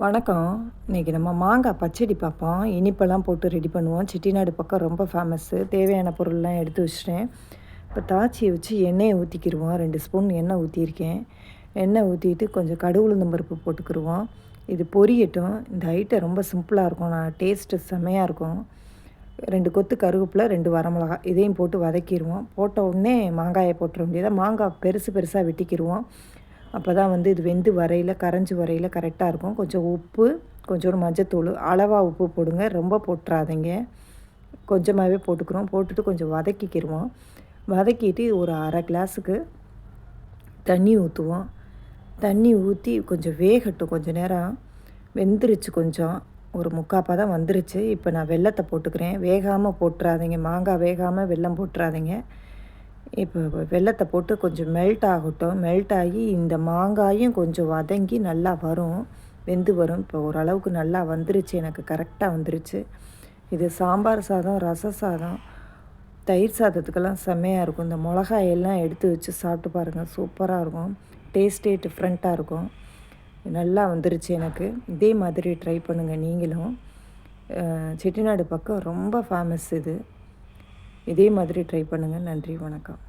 வணக்கம். இன்றைக்கி நம்ம மாங்காய் பச்சடி பார்ப்போம். இனிப்பெல்லாம் போட்டு ரெடி பண்ணுவோம். செட்டிநாடு பக்கம் ரொம்ப ஃபேமஸ்ஸு. தேவையான பொருள்லாம் எடுத்து வச்சுட்டேன். இப்போ தாச்சியை வச்சு எண்ணெயை ஊற்றிக்கிடுவோம். 2 ஸ்பூன் எண்ணெய் ஊற்றியிருக்கேன். எண்ணெய் ஊற்றிட்டு கொஞ்சம் கடுகு உளுந்தம் பருப்பு போட்டுக்கிடுவோம். இது பொரியட்டும். இந்த ஐட்டம் ரொம்ப சிம்பிளாக இருக்கும். டேஸ்ட்டு செம்மையாக இருக்கும். 2 கொத்து கருவேப்பிலை, 2 வரமிளகாய் இதையும் போட்டு வதக்கிடுவோம். போட்ட உடனே மாங்காயை போட்டுற வேண்டியதாக மாங்காய் பெருசு பெருசாக வெட்டிக்கிடுவோம். அப்போ தான் இது வெந்து வரையில் கரைஞ்சி வரையில் கரெக்டாக இருக்கும். கொஞ்சம் உப்பு, கொஞ்சோண்டு மஞ்சத்தூள், அளவாக உப்பு போடுங்க, ரொம்ப போட்டுறாதீங்க. கொஞ்சமாகவே போட்டுக்கிறோம். போட்டுட்டு கொஞ்சம் வதக்கிக்கிடுவோம். வதக்கிட்டு ஒரு அரை கிளாஸுக்கு தண்ணி ஊற்றுவோம். தண்ணி ஊற்றி கொஞ்சம் வேகட்டும். கொஞ்சம் நேரம் வெந்துருச்சு. கொஞ்சம் ஒரு முக்காப்பாக தான் வந்துருச்சு. இப்போ நான் வெல்லத்தை போட்டுக்கிறேன். வேகாமல் போட்டுறாதீங்க. மாங்காய் வேகாமல் வெல்லம் போட்டுறாதீங்க. இப்போ வெல்லத்தை போட்டு கொஞ்சம் மெல்ட் ஆகட்டும். மெல்ட் ஆகி இந்த மாங்காயும் கொஞ்சம் வதங்கி நல்லா வரும், வெந்து வரும். இப்போ ஓரளவுக்கு நல்லா வந்துருச்சு, எனக்கு கரெக்டாக வந்துருச்சு. இது சாம்பார் சாதம், ரச சாதம், தயிர் சாதத்துக்கெல்லாம் செம்மையாக இருக்கும். இந்த மிளகாயெல்லாம் எடுத்து வச்சு சாப்பிட்டு பாருங்கள், சூப்பராக இருக்கும். டேஸ்ட்டே டிஃப்ரெண்ட்டாக இருக்கும். நல்லா வந்துருச்சு எனக்கு. இதே மாதிரி ட்ரை பண்ணுங்கள் நீங்களும். செட்டிநாடு பக்கம் ரொம்ப ஃபேமஸ் இது. இதே மாதிரி ட்ரை பண்ணுங்கள். நன்றி, வணக்கம்.